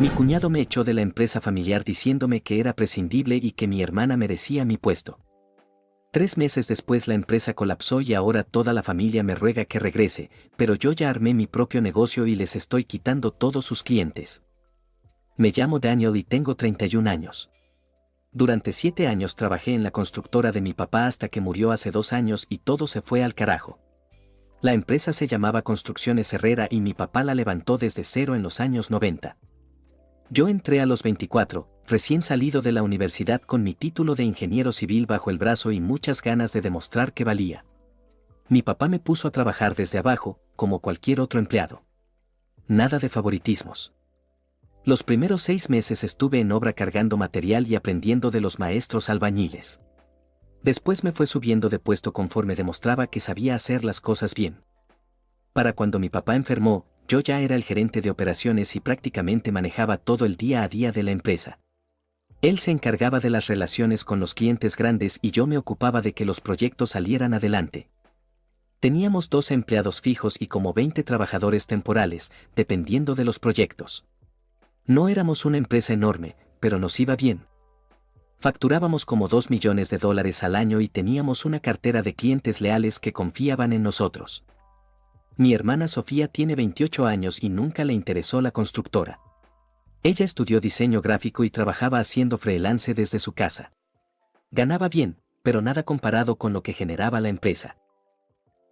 Mi cuñado me echó de la empresa familiar diciéndome que era prescindible y que mi hermana merecía mi puesto. 3 meses después la empresa colapsó y ahora toda la familia me ruega que regrese, pero yo ya armé mi propio negocio y les estoy quitando todos sus clientes. Me llamo Daniel y tengo 31 años. Durante 7 años trabajé en la constructora de mi papá hasta que murió hace 2 años y todo se fue al carajo. La empresa se llamaba Construcciones Herrera y mi papá la levantó desde cero en los años 90. Yo entré a los 24, recién salido de la universidad con mi título de ingeniero civil bajo el brazo y muchas ganas de demostrar que valía. Mi papá me puso a trabajar desde abajo, como cualquier otro empleado. Nada de favoritismos. Los primeros 6 meses estuve en obra cargando material y aprendiendo de los maestros albañiles. Después me fue subiendo de puesto conforme demostraba que sabía hacer las cosas bien. Para cuando mi papá enfermó, yo ya era el gerente de operaciones y prácticamente manejaba todo el día a día de la empresa. Él se encargaba de las relaciones con los clientes grandes y yo me ocupaba de que los proyectos salieran adelante. Teníamos 12 empleados fijos y como 20 trabajadores temporales, dependiendo de los proyectos. No éramos una empresa enorme, pero nos iba bien. Facturábamos como $2 millones al año y teníamos una cartera de clientes leales que confiaban en nosotros. Mi hermana Sofía tiene 28 años y nunca le interesó la constructora. Ella estudió diseño gráfico y trabajaba haciendo freelance desde su casa. Ganaba bien, pero nada comparado con lo que generaba la empresa.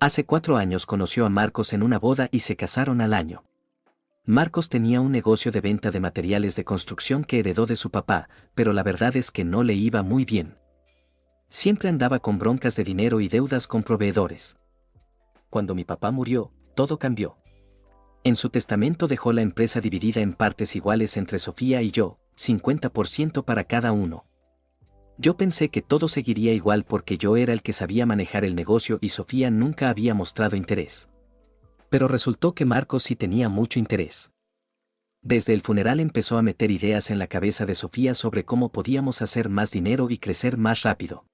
Hace 4 años conoció a Marcos en una boda y se casaron al año. Marcos tenía un negocio de venta de materiales de construcción que heredó de su papá, pero la verdad es que no le iba muy bien. Siempre andaba con broncas de dinero y deudas con proveedores. Cuando mi papá murió, todo cambió. En su testamento dejó la empresa dividida en partes iguales entre Sofía y yo, 50% para cada uno. Yo pensé que todo seguiría igual porque yo era el que sabía manejar el negocio y Sofía nunca había mostrado interés. Pero resultó que Marcos sí tenía mucho interés. Desde el funeral empezó a meter ideas en la cabeza de Sofía sobre cómo podíamos hacer más dinero y crecer más rápido.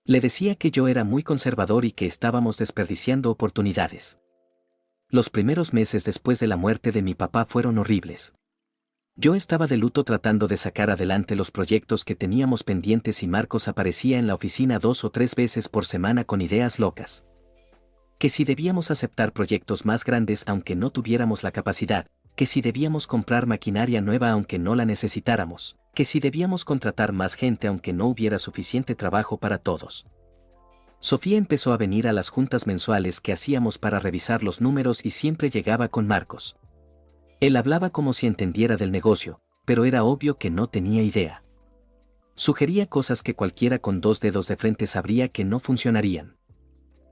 Le decía que yo era muy conservador y que estábamos desperdiciando oportunidades. Los primeros meses después de la muerte de mi papá fueron horribles. Yo estaba de luto tratando de sacar adelante los proyectos que teníamos pendientes y Marcos aparecía en la oficina 2 o 3 veces por semana con ideas locas. Que si debíamos aceptar proyectos más grandes aunque no tuviéramos la capacidad, que si debíamos comprar maquinaria nueva aunque no la necesitáramos, que si debíamos contratar más gente aunque no hubiera suficiente trabajo para todos. Sofía empezó a venir a las juntas mensuales que hacíamos para revisar los números y siempre llegaba con Marcos. Él hablaba como si entendiera del negocio, pero era obvio que no tenía idea. Sugería cosas que cualquiera con 2 dedos de frente sabría que no funcionarían.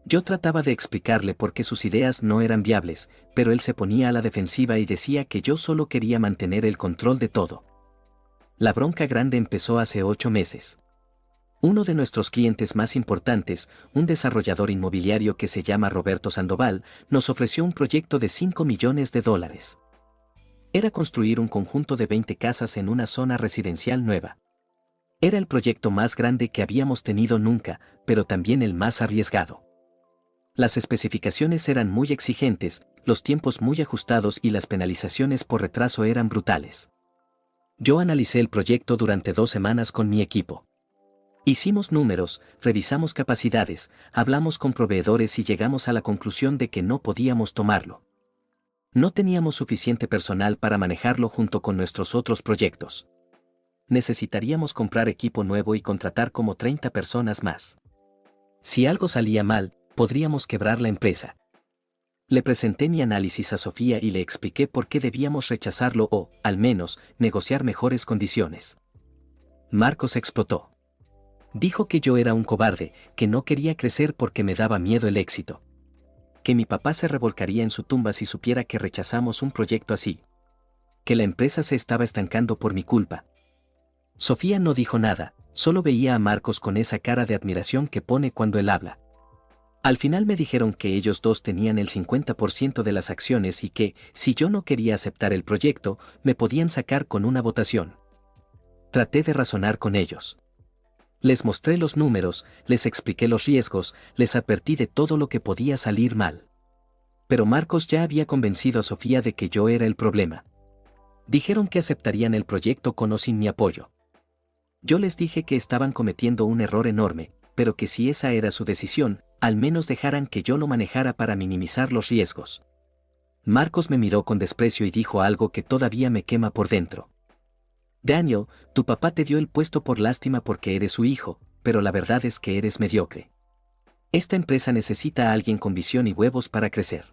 Yo trataba de explicarle por qué sus ideas no eran viables, pero él se ponía a la defensiva y decía que yo solo quería mantener el control de todo. La bronca grande empezó hace 8 meses. Uno de nuestros clientes más importantes, un desarrollador inmobiliario que se llama Roberto Sandoval, nos ofreció un proyecto de $5 millones. Era construir un conjunto de 20 casas en una zona residencial nueva. Era el proyecto más grande que habíamos tenido nunca, pero también el más arriesgado. Las especificaciones eran muy exigentes, los tiempos muy ajustados y las penalizaciones por retraso eran brutales. Yo analicé el proyecto durante 2 semanas con mi equipo. Hicimos números, revisamos capacidades, hablamos con proveedores y llegamos a la conclusión de que no podíamos tomarlo. No teníamos suficiente personal para manejarlo junto con nuestros otros proyectos. Necesitaríamos comprar equipo nuevo y contratar como 30 personas más. Si algo salía mal, podríamos quebrar la empresa. Le presenté mi análisis a Sofía y le expliqué por qué debíamos rechazarlo o, al menos, negociar mejores condiciones. Marcos explotó. Dijo que yo era un cobarde, que no quería crecer porque me daba miedo el éxito. Que mi papá se revolcaría en su tumba si supiera que rechazamos un proyecto así. Que la empresa se estaba estancando por mi culpa. Sofía no dijo nada, solo veía a Marcos con esa cara de admiración que pone cuando él habla. Al final me dijeron que ellos dos tenían el 50% de las acciones y que, si yo no quería aceptar el proyecto, me podían sacar con una votación. Traté de razonar con ellos. Les mostré los números, les expliqué los riesgos, les advertí de todo lo que podía salir mal. Pero Marcos ya había convencido a Sofía de que yo era el problema. Dijeron que aceptarían el proyecto con o sin mi apoyo. Yo les dije que estaban cometiendo un error enorme, pero que si esa era su decisión, al menos dejaran que yo lo manejara para minimizar los riesgos. Marcos me miró con desprecio y dijo algo que todavía me quema por dentro. Daniel, tu papá te dio el puesto por lástima porque eres su hijo, pero la verdad es que eres mediocre. Esta empresa necesita a alguien con visión y huevos para crecer.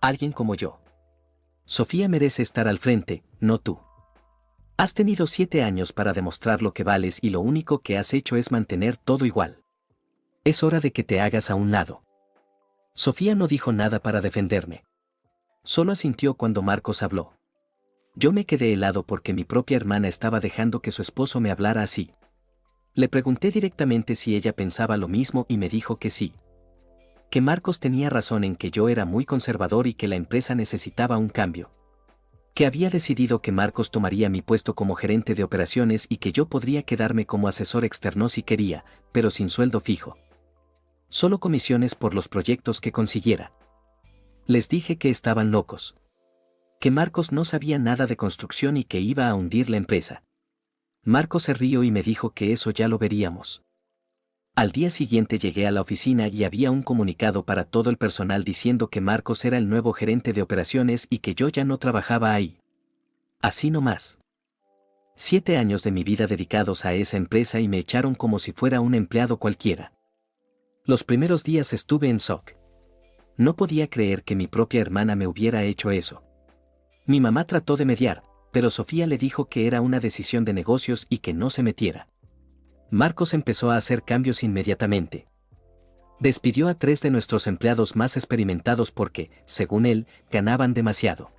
Alguien como yo. Sofía merece estar al frente, no tú. Has tenido 7 años para demostrar lo que vales y lo único que has hecho es mantener todo igual. Es hora de que te hagas a un lado. Sofía no dijo nada para defenderme. Solo asintió cuando Marcos habló. Yo me quedé helado porque mi propia hermana estaba dejando que su esposo me hablara así. Le pregunté directamente si ella pensaba lo mismo y me dijo que sí. Que Marcos tenía razón en que yo era muy conservador y que la empresa necesitaba un cambio. Que había decidido que Marcos tomaría mi puesto como gerente de operaciones y que yo podría quedarme como asesor externo si quería, pero sin sueldo fijo. Solo comisiones por los proyectos que consiguiera. Les dije que estaban locos. Que Marcos no sabía nada de construcción y que iba a hundir la empresa. Marcos se rió y me dijo que eso ya lo veríamos. Al día siguiente llegué a la oficina y había un comunicado para todo el personal diciendo que Marcos era el nuevo gerente de operaciones y que yo ya no trabajaba ahí. Así nomás. 7 años de mi vida dedicados a esa empresa y me echaron como si fuera un empleado cualquiera. Los primeros días estuve en shock. No podía creer que mi propia hermana me hubiera hecho eso. Mi mamá trató de mediar, pero Sofía le dijo que era una decisión de negocios y que no se metiera. Marcos empezó a hacer cambios inmediatamente. Despidió a 3 de nuestros empleados más experimentados porque, según él, ganaban demasiado.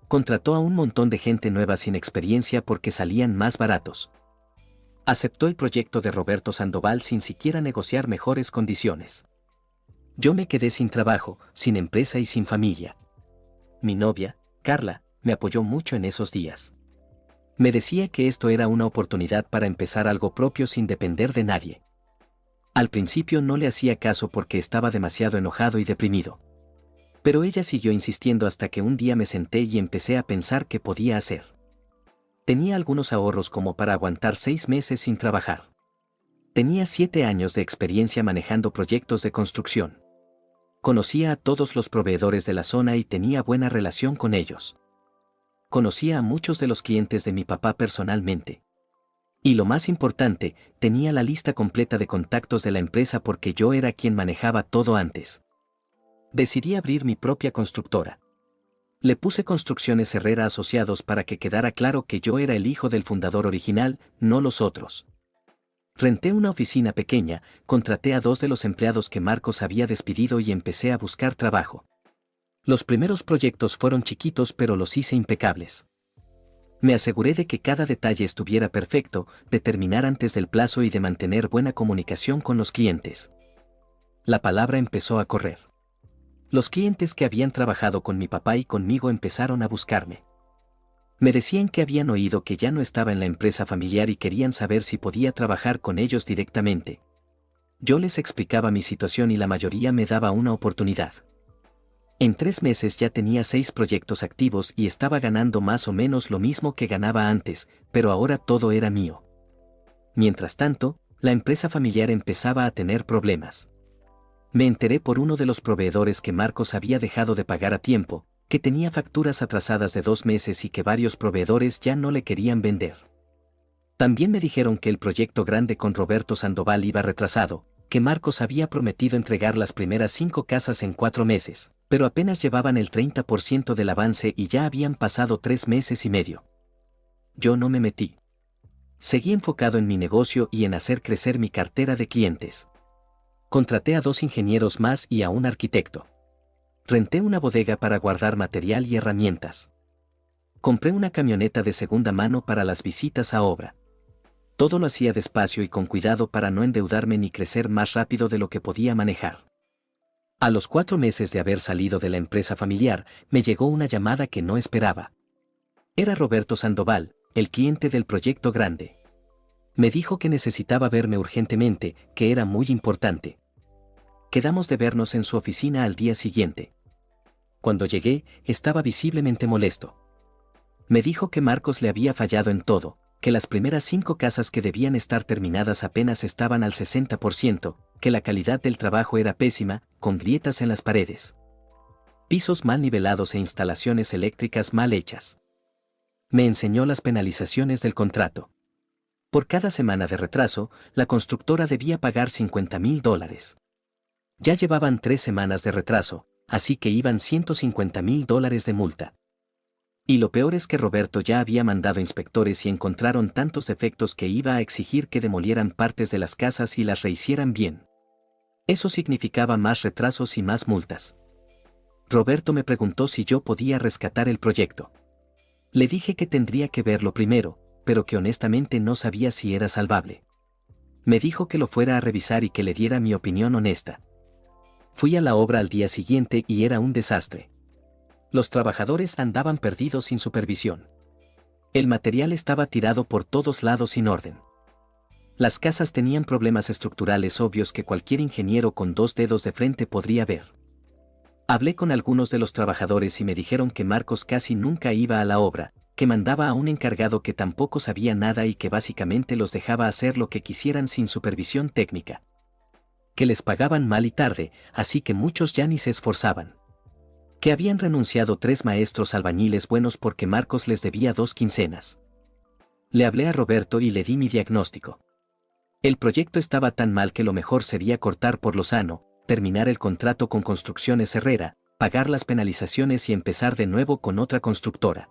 Contrató a un montón de gente nueva sin experiencia porque salían más baratos. Aceptó el proyecto de Roberto Sandoval sin siquiera negociar mejores condiciones. Yo me quedé sin trabajo, sin empresa y sin familia. Mi novia, Carla, me apoyó mucho en esos días. Me decía que esto era una oportunidad para empezar algo propio sin depender de nadie. Al principio no le hacía caso porque estaba demasiado enojado y deprimido. Pero ella siguió insistiendo hasta que un día me senté y empecé a pensar qué podía hacer. Tenía algunos ahorros como para aguantar 6 meses sin trabajar. Tenía 7 años de experiencia manejando proyectos de construcción. Conocía a todos los proveedores de la zona y tenía buena relación con ellos. Conocía a muchos de los clientes de mi papá personalmente. Y lo más importante, tenía la lista completa de contactos de la empresa porque yo era quien manejaba todo antes. Decidí abrir mi propia constructora. Le puse Construcciones Herrera Asociados para que quedara claro que yo era el hijo del fundador original, no los otros. Renté una oficina pequeña, contraté a 2 de los empleados que Marcos había despedido y empecé a buscar trabajo. Los primeros proyectos fueron chiquitos pero los hice impecables. Me aseguré de que cada detalle estuviera perfecto, de terminar antes del plazo y de mantener buena comunicación con los clientes. La palabra empezó a correr. Los clientes que habían trabajado con mi papá y conmigo empezaron a buscarme. Me decían que habían oído que ya no estaba en la empresa familiar y querían saber si podía trabajar con ellos directamente. Yo les explicaba mi situación y la mayoría me daba una oportunidad. En 3 meses ya tenía 6 proyectos activos y estaba ganando más o menos lo mismo que ganaba antes, pero ahora todo era mío. Mientras tanto, la empresa familiar empezaba a tener problemas. Me enteré por uno de los proveedores que Marcos había dejado de pagar a tiempo, que tenía facturas atrasadas de 2 meses y que varios proveedores ya no le querían vender. También me dijeron que el proyecto grande con Roberto Sandoval iba retrasado, que Marcos había prometido entregar las primeras 5 casas en 4 meses, pero apenas llevaban el 30% del avance y ya habían pasado 3 meses y medio. Yo no me metí. Seguí enfocado en mi negocio y en hacer crecer mi cartera de clientes. Contraté a 2 ingenieros más y a un arquitecto. Renté una bodega para guardar material y herramientas. Compré una camioneta de segunda mano para las visitas a obra. Todo lo hacía despacio y con cuidado para no endeudarme ni crecer más rápido de lo que podía manejar. A los 4 meses de haber salido de la empresa familiar, me llegó una llamada que no esperaba. Era Roberto Sandoval, el cliente del proyecto grande. Me dijo que necesitaba verme urgentemente, que era muy importante. Quedamos de vernos en su oficina al día siguiente. Cuando llegué, estaba visiblemente molesto. Me dijo que Marcos le había fallado en todo, que las primeras 5 casas que debían estar terminadas apenas estaban al 60%, que la calidad del trabajo era pésima, con grietas en las paredes, pisos mal nivelados e instalaciones eléctricas mal hechas. Me enseñó las penalizaciones del contrato. Por cada semana de retraso, la constructora debía pagar $50,000. Ya llevaban 3 semanas de retraso, así que iban $150,000 de multa. Y lo peor es que Roberto ya había mandado inspectores y encontraron tantos defectos que iba a exigir que demolieran partes de las casas y las rehicieran bien. Eso significaba más retrasos y más multas. Roberto me preguntó si yo podía rescatar el proyecto. Le dije que tendría que verlo primero, pero que honestamente no sabía si era salvable. Me dijo que lo fuera a revisar y que le diera mi opinión honesta. Fui a la obra al día siguiente y era un desastre. Los trabajadores andaban perdidos sin supervisión. El material estaba tirado por todos lados sin orden. Las casas tenían problemas estructurales obvios que cualquier ingeniero con 2 dedos de frente podría ver. Hablé con algunos de los trabajadores y me dijeron que Marcos casi nunca iba a la obra, que mandaba a un encargado que tampoco sabía nada y que básicamente los dejaba hacer lo que quisieran sin supervisión técnica. Que les pagaban mal y tarde, así que muchos ya ni se esforzaban. Que habían renunciado 3 maestros albañiles buenos porque Marcos les debía 2 quincenas. Le hablé a Roberto y le di mi diagnóstico. El proyecto estaba tan mal que lo mejor sería cortar por lo sano, terminar el contrato con Construcciones Herrera, pagar las penalizaciones y empezar de nuevo con otra constructora.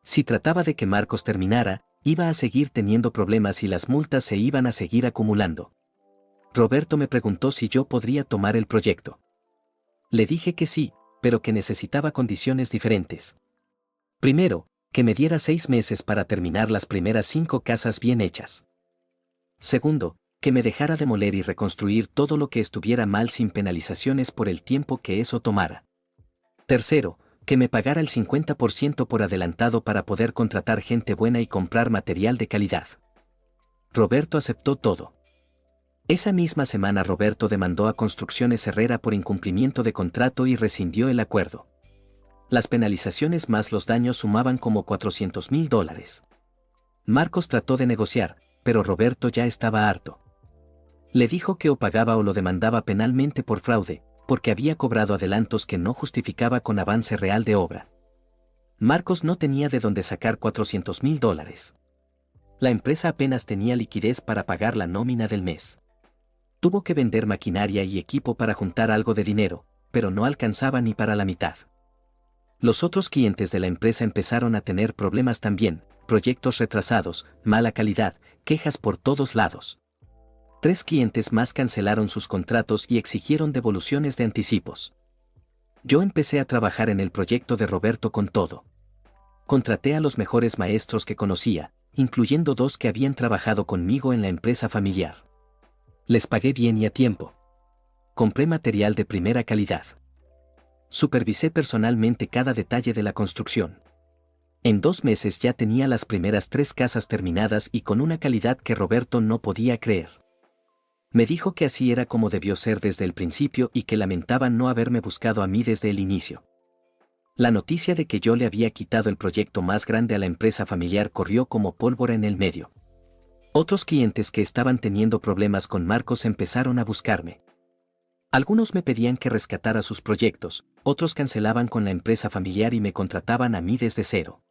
Si trataba de que Marcos terminara, iba a seguir teniendo problemas y las multas se iban a seguir acumulando. Roberto me preguntó si yo podría tomar el proyecto. Le dije que sí, pero que necesitaba condiciones diferentes. Primero, que me diera 6 meses para terminar las primeras 5 casas bien hechas. Segundo, que me dejara demoler y reconstruir todo lo que estuviera mal sin penalizaciones por el tiempo que eso tomara. Tercero, que me pagara el 50% por adelantado para poder contratar gente buena y comprar material de calidad. Roberto aceptó todo. Esa misma semana Roberto demandó a Construcciones Herrera por incumplimiento de contrato y rescindió el acuerdo. Las penalizaciones más los daños sumaban como $400,000. Marcos trató de negociar, pero Roberto ya estaba harto. Le dijo que o pagaba o lo demandaba penalmente por fraude, porque había cobrado adelantos que no justificaba con avance real de obra. Marcos no tenía de dónde sacar $400,000. La empresa apenas tenía liquidez para pagar la nómina del mes. Tuvo que vender maquinaria y equipo para juntar algo de dinero, pero no alcanzaba ni para la mitad. Los otros clientes de la empresa empezaron a tener problemas también, proyectos retrasados, mala calidad, quejas por todos lados. 3 clientes más cancelaron sus contratos y exigieron devoluciones de anticipos. Yo empecé a trabajar en el proyecto de Roberto con todo. Contraté a los mejores maestros que conocía, incluyendo 2 que habían trabajado conmigo en la empresa familiar. Les pagué bien y a tiempo. Compré material de primera calidad. Supervisé personalmente cada detalle de la construcción. En 2 meses ya tenía las primeras 3 casas terminadas y con una calidad que Roberto no podía creer. Me dijo que así era como debió ser desde el principio y que lamentaba no haberme buscado a mí desde el inicio. La noticia de que yo le había quitado el proyecto más grande a la empresa familiar corrió como pólvora en el medio. Otros clientes que estaban teniendo problemas con Marcos empezaron a buscarme. Algunos me pedían que rescatara sus proyectos, otros cancelaban con la empresa familiar y me contrataban a mí desde cero.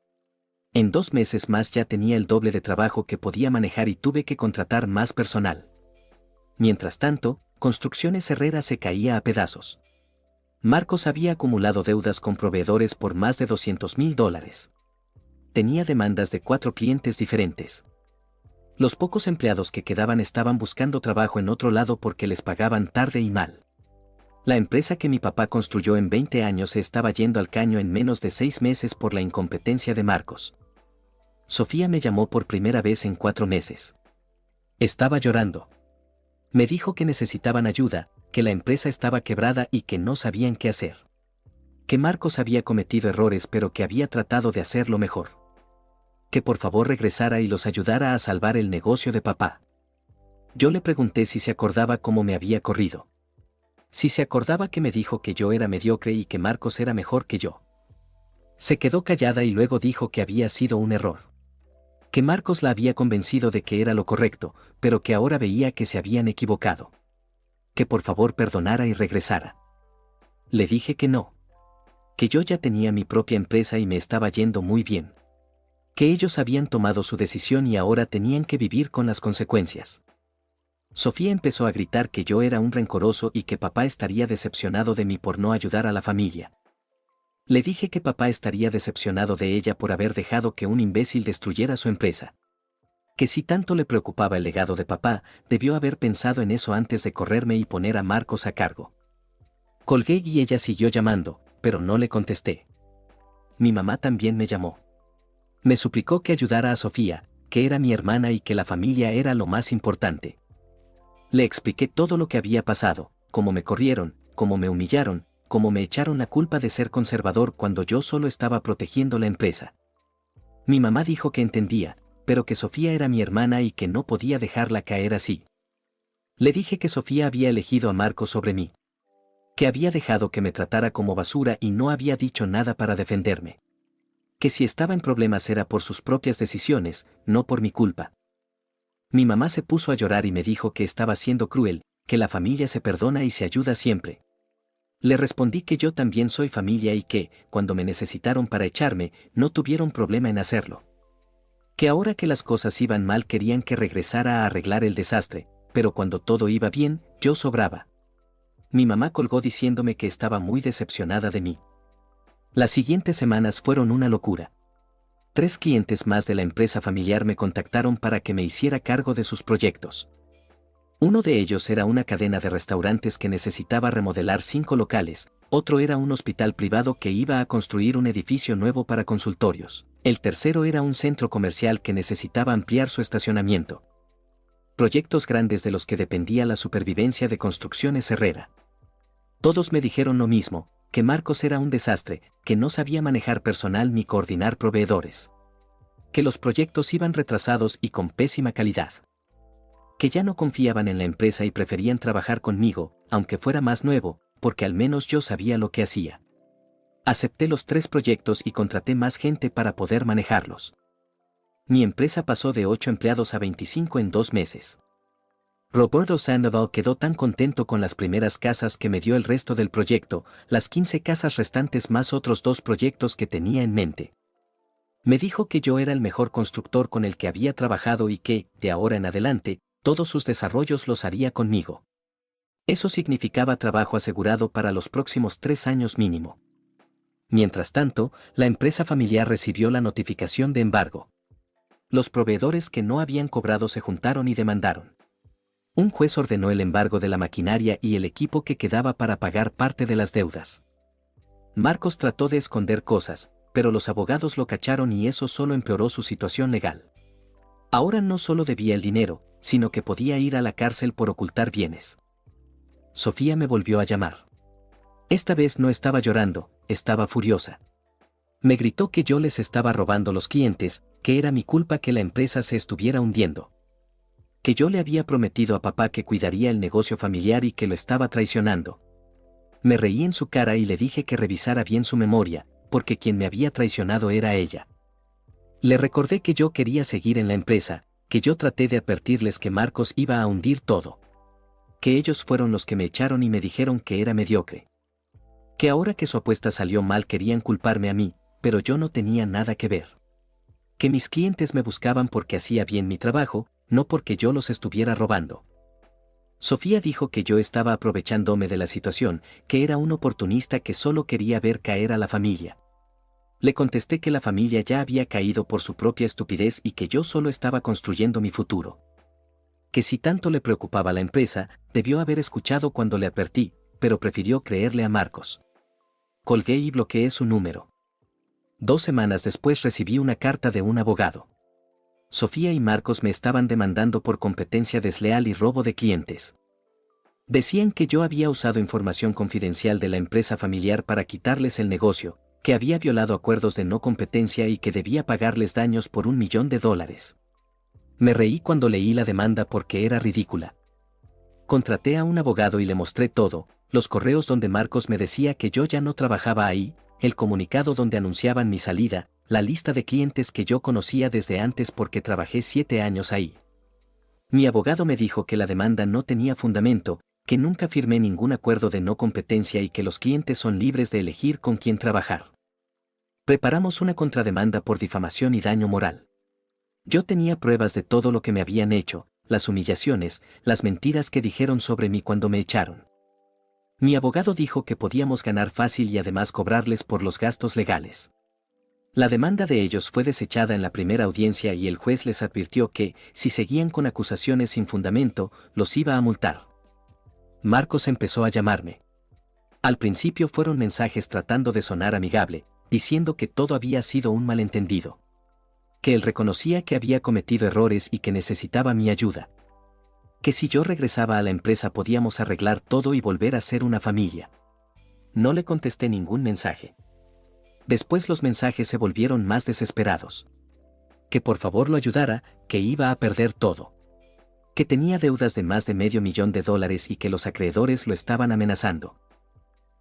En 2 meses más ya tenía el doble de trabajo que podía manejar y tuve que contratar más personal. Mientras tanto, Construcciones Herrera se caía a pedazos. Marcos había acumulado deudas con proveedores por más de $200,000. Tenía demandas de 4 clientes diferentes. Los pocos empleados que quedaban estaban buscando trabajo en otro lado porque les pagaban tarde y mal. La empresa que mi papá construyó en 20 años se estaba yendo al caño en menos de 6 meses por la incompetencia de Marcos. Sofía me llamó por primera vez en 4 meses. Estaba llorando. Me dijo que necesitaban ayuda, que la empresa estaba quebrada y que no sabían qué hacer. Que Marcos había cometido errores pero que había tratado de hacerlo mejor. Que por favor regresara y los ayudara a salvar el negocio de papá. Yo le pregunté si se acordaba cómo me había corrido. Si se acordaba que me dijo que yo era mediocre y que Marcos era mejor que yo. Se quedó callada y luego dijo que había sido un error. Que Marcos la había convencido de que era lo correcto, pero que ahora veía que se habían equivocado. Que por favor perdonara y regresara. Le dije que no. Que yo ya tenía mi propia empresa y me estaba yendo muy bien. Que ellos habían tomado su decisión y ahora tenían que vivir con las consecuencias. Sofía empezó a gritar que yo era un rencoroso y que papá estaría decepcionado de mí por no ayudar a la familia. Le dije que papá estaría decepcionado de ella por haber dejado que un imbécil destruyera su empresa. Que si tanto le preocupaba el legado de papá, debió haber pensado en eso antes de correrme y poner a Marcos a cargo. Colgué y ella siguió llamando, pero no le contesté. Mi mamá también me llamó. Me suplicó que ayudara a Sofía, que era mi hermana y que la familia era lo más importante. Le expliqué todo lo que había pasado, cómo me corrieron, cómo me humillaron, cómo me echaron la culpa de ser conservador cuando yo solo estaba protegiendo la empresa. Mi mamá dijo que entendía, pero que Sofía era mi hermana y que no podía dejarla caer así. Le dije que Sofía había elegido a Marcos sobre mí. Que había dejado que me tratara como basura y no había dicho nada para defenderme. Que si estaba en problemas era por sus propias decisiones, no por mi culpa. Mi mamá se puso a llorar y me dijo que estaba siendo cruel, que la familia se perdona y se ayuda siempre. Le respondí que yo también soy familia y que, cuando me necesitaron para echarme, no tuvieron problema en hacerlo. Que ahora que las cosas iban mal querían que regresara a arreglar el desastre, pero cuando todo iba bien, yo sobraba. Mi mamá colgó diciéndome que estaba muy decepcionada de mí. Las siguientes semanas fueron una locura. 3 clientes más de la empresa familiar me contactaron para que me hiciera cargo de sus proyectos. Uno de ellos era una cadena de restaurantes que necesitaba remodelar 5 locales, otro era un hospital privado que iba a construir un edificio nuevo para consultorios, el tercero era un centro comercial que necesitaba ampliar su estacionamiento. Proyectos grandes de los que dependía la supervivencia de Construcciones Herrera. Todos me dijeron lo mismo, que Marcos era un desastre, que no sabía manejar personal ni coordinar proveedores. Que los proyectos iban retrasados y con pésima calidad. Que ya no confiaban en la empresa y preferían trabajar conmigo, aunque fuera más nuevo, porque al menos yo sabía lo que hacía. Acepté los 3 proyectos y contraté más gente para poder manejarlos. Mi empresa pasó de 8 empleados a 25 en 2 meses. Roberto Sandoval quedó tan contento con las primeras casas que me dio el resto del proyecto, las 15 casas restantes más otros 2 proyectos que tenía en mente. Me dijo que yo era el mejor constructor con el que había trabajado y que, de ahora en adelante, todos sus desarrollos los haría conmigo. Eso significaba trabajo asegurado para los próximos 3 años mínimo. Mientras tanto, la empresa familiar recibió la notificación de embargo. Los proveedores que no habían cobrado se juntaron y demandaron. Un juez ordenó el embargo de la maquinaria y el equipo que quedaba para pagar parte de las deudas. Marcos trató de esconder cosas, pero los abogados lo cacharon y eso solo empeoró su situación legal. Ahora no solo debía el dinero, sino que podía ir a la cárcel por ocultar bienes. Sofía me volvió a llamar. Esta vez no estaba llorando, estaba furiosa. Me gritó que yo les estaba robando los clientes, que era mi culpa que la empresa se estuviera hundiendo. Que yo le había prometido a papá que cuidaría el negocio familiar y que lo estaba traicionando. Me reí en su cara y le dije que revisara bien su memoria, porque quien me había traicionado era ella. Le recordé que yo quería seguir en la empresa, que yo traté de advertirles que Marcos iba a hundir todo. Que ellos fueron los que me echaron y me dijeron que era mediocre. Que ahora que su apuesta salió mal querían culparme a mí, pero yo no tenía nada que ver. Que mis clientes me buscaban porque hacía bien mi trabajo, no porque yo los estuviera robando. Sofía dijo que yo estaba aprovechándome de la situación, que era un oportunista que solo quería ver caer a la familia. Le contesté que la familia ya había caído por su propia estupidez y que yo solo estaba construyendo mi futuro. Que si tanto le preocupaba la empresa, debió haber escuchado cuando le advertí, pero prefirió creerle a Marcos. Colgué y bloqueé su número. 2 semanas después recibí una carta de un abogado. Sofía y Marcos me estaban demandando por competencia desleal y robo de clientes. Decían que yo había usado información confidencial de la empresa familiar para quitarles el negocio, que había violado acuerdos de no competencia y que debía pagarles daños por $1 millón. Me reí cuando leí la demanda porque era ridícula. Contraté a un abogado y le mostré todo, los correos donde Marcos me decía que yo ya no trabajaba ahí, el comunicado donde anunciaban mi salida, la lista de clientes que yo conocía desde antes porque trabajé 7 años ahí. Mi abogado me dijo que la demanda no tenía fundamento, que nunca firmé ningún acuerdo de no competencia y que los clientes son libres de elegir con quién trabajar. Preparamos una contrademanda por difamación y daño moral. Yo tenía pruebas de todo lo que me habían hecho, las humillaciones, las mentiras que dijeron sobre mí cuando me echaron. Mi abogado dijo que podíamos ganar fácil y además cobrarles por los gastos legales. La demanda de ellos fue desechada en la primera audiencia y el juez les advirtió que, si seguían con acusaciones sin fundamento, los iba a multar. Marcos empezó a llamarme. Al principio fueron mensajes tratando de sonar amigable, diciendo que todo había sido un malentendido. Que él reconocía que había cometido errores y que necesitaba mi ayuda. Que si yo regresaba a la empresa podíamos arreglar todo y volver a ser una familia. No le contesté ningún mensaje. Después los mensajes se volvieron más desesperados. Que por favor lo ayudara, que iba a perder todo. Que tenía deudas de más de $500,000 y que los acreedores lo estaban amenazando.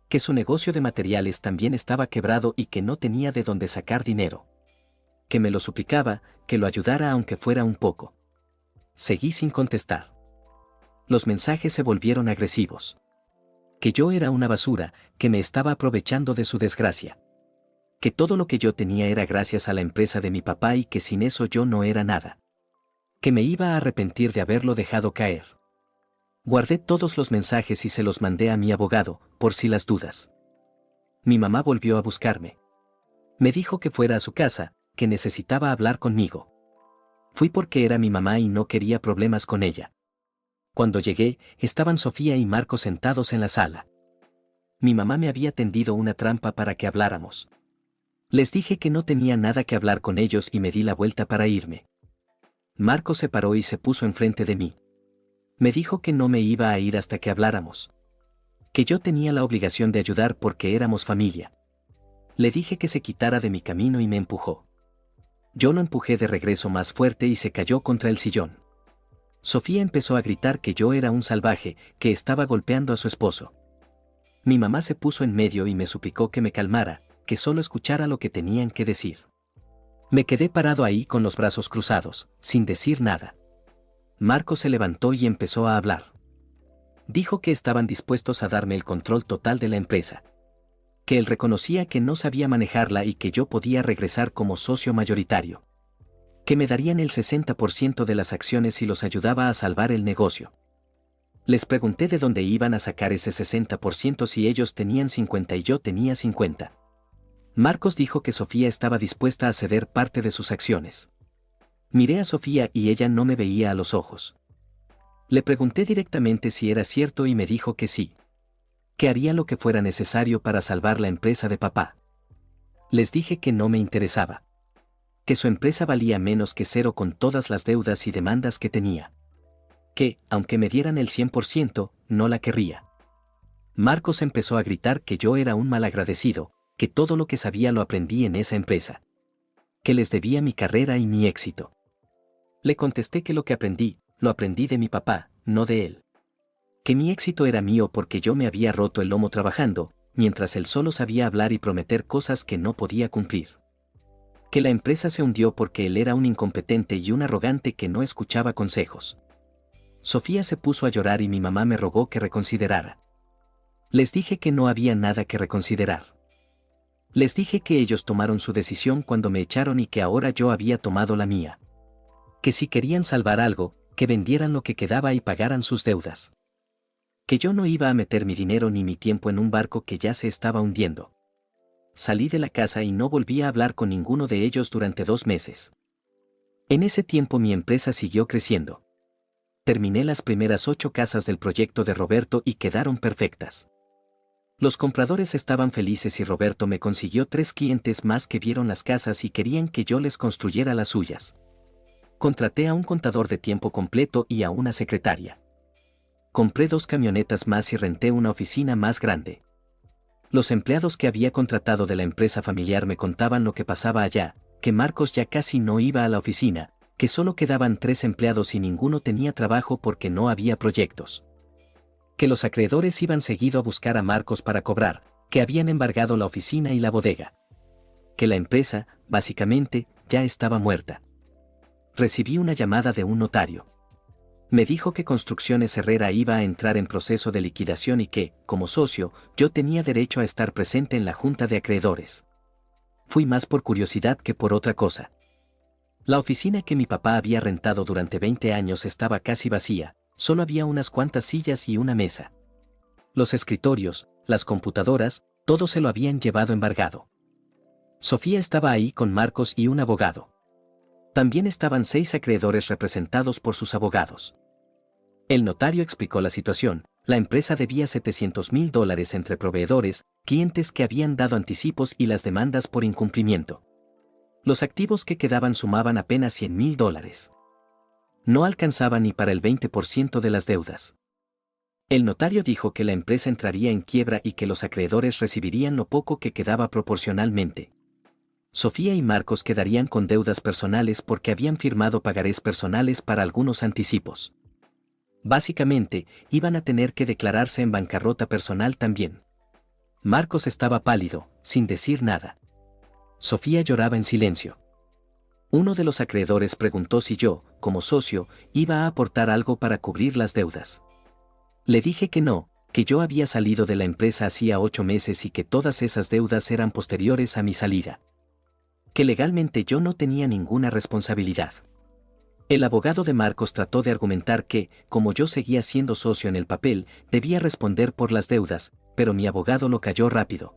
Que su negocio de materiales también estaba quebrado y que no tenía de dónde sacar dinero. Que me lo suplicaba, que lo ayudara aunque fuera un poco. Seguí sin contestar. Los mensajes se volvieron agresivos. Que yo era una basura, que me estaba aprovechando de su desgracia. Que todo lo que yo tenía era gracias a la empresa de mi papá y que sin eso yo no era nada. Que me iba a arrepentir de haberlo dejado caer. Guardé todos los mensajes y se los mandé a mi abogado, por si las dudas. Mi mamá volvió a buscarme. Me dijo que fuera a su casa, que necesitaba hablar conmigo. Fui porque era mi mamá y no quería problemas con ella. Cuando llegué, estaban Sofía y Marco sentados en la sala. Mi mamá me había tendido una trampa para que habláramos. Les dije que no tenía nada que hablar con ellos y me di la vuelta para irme. Marco se paró y se puso enfrente de mí. Me dijo que no me iba a ir hasta que habláramos. Que yo tenía la obligación de ayudar porque éramos familia. Le dije que se quitara de mi camino y me empujó. Yo lo empujé de regreso más fuerte y se cayó contra el sillón. Sofía empezó a gritar que yo era un salvaje, que estaba golpeando a su esposo. Mi mamá se puso en medio y me suplicó que me calmara, que solo escuchara lo que tenían que decir. Me quedé parado ahí con los brazos cruzados, sin decir nada. Marco se levantó y empezó a hablar. Dijo que estaban dispuestos a darme el control total de la empresa. Que él reconocía que no sabía manejarla y que yo podía regresar como socio mayoritario. Que me darían el 60% de las acciones si los ayudaba a salvar el negocio. Les pregunté de dónde iban a sacar ese 60% si ellos tenían 50 y yo tenía 50. Marcos dijo que Sofía estaba dispuesta a ceder parte de sus acciones. Miré a Sofía y ella no me veía a los ojos. Le pregunté directamente si era cierto y me dijo que sí. Que haría lo que fuera necesario para salvar la empresa de papá. Les dije que no me interesaba. Que su empresa valía menos que cero con todas las deudas y demandas que tenía. Que, aunque me dieran el 100%, no la querría. Marcos empezó a gritar que yo era un malagradecido, que todo lo que sabía lo aprendí en esa empresa. Que les debía mi carrera y mi éxito. Le contesté que lo que aprendí, lo aprendí de mi papá, no de él. Que mi éxito era mío porque yo me había roto el lomo trabajando, mientras él solo sabía hablar y prometer cosas que no podía cumplir. Que la empresa se hundió porque él era un incompetente y un arrogante que no escuchaba consejos. Sofía se puso a llorar y mi mamá me rogó que reconsiderara. Les dije que no había nada que reconsiderar. Les dije que ellos tomaron su decisión cuando me echaron y que ahora yo había tomado la mía. Que si querían salvar algo, que vendieran lo que quedaba y pagaran sus deudas. Que yo no iba a meter mi dinero ni mi tiempo en un barco que ya se estaba hundiendo. Salí de la casa y no volví a hablar con ninguno de ellos durante 2 meses. En ese tiempo mi empresa siguió creciendo. Terminé las primeras 8 casas del proyecto de Roberto y quedaron perfectas. Los compradores estaban felices y Roberto me consiguió 3 clientes más que vieron las casas y querían que yo les construyera las suyas. Contraté a un contador de tiempo completo y a una secretaria. Compré 2 camionetas más y renté una oficina más grande. Los empleados que había contratado de la empresa familiar me contaban lo que pasaba allá, que Marcos ya casi no iba a la oficina, que solo quedaban 3 empleados y ninguno tenía trabajo porque no había proyectos. Que los acreedores iban seguido a buscar a Marcos para cobrar, Que habían embargado la oficina y la bodega. Que la empresa, básicamente, ya estaba muerta. Recibí una llamada de un notario. Me dijo que Construcciones Herrera iba a entrar en proceso de liquidación y que, como socio, yo tenía derecho a estar presente en la junta de acreedores. Fui más por curiosidad que por otra cosa. La oficina que mi papá había rentado durante 20 años estaba casi vacía, solo había unas cuantas sillas y una mesa. Los escritorios, las computadoras, todo se lo habían llevado embargado. Sofía estaba ahí con Marcos y un abogado. También estaban 6 acreedores representados por sus abogados. El notario explicó la situación. La empresa debía $700,000 entre proveedores, clientes que habían dado anticipos y las demandas por incumplimiento. Los activos que quedaban sumaban apenas $100,000. No alcanzaba ni para el 20% de las deudas. El notario dijo que la empresa entraría en quiebra y que los acreedores recibirían lo poco que quedaba proporcionalmente. Sofía y Marcos quedarían con deudas personales porque habían firmado pagarés personales para algunos anticipos. Básicamente, iban a tener que declararse en bancarrota personal también. Marcos estaba pálido, sin decir nada. Sofía lloraba en silencio. Uno de los acreedores preguntó si yo, como socio, iba a aportar algo para cubrir las deudas. Le dije que no, que yo había salido de la empresa hacía 8 meses y que todas esas deudas eran posteriores a mi salida. Que legalmente yo no tenía ninguna responsabilidad. El abogado de Marcos trató de argumentar que, como yo seguía siendo socio en el papel, debía responder por las deudas, pero mi abogado lo calló rápido.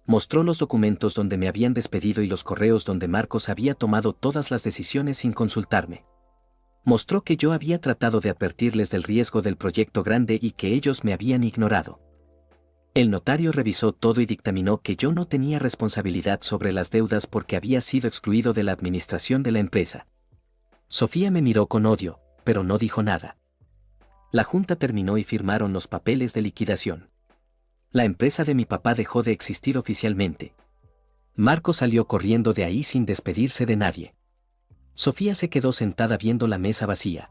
Mostró los documentos donde me habían despedido y los correos donde Marcos había tomado todas las decisiones sin consultarme. Mostró que yo había tratado de advertirles del riesgo del proyecto grande y que ellos me habían ignorado. El notario revisó todo y dictaminó que yo no tenía responsabilidad sobre las deudas porque había sido excluido de la administración de la empresa. Sofía me miró con odio, pero no dijo nada. La junta terminó y firmaron los papeles de liquidación. La empresa de mi papá dejó de existir oficialmente. Marco salió corriendo de ahí sin despedirse de nadie. Sofía se quedó sentada viendo la mesa vacía.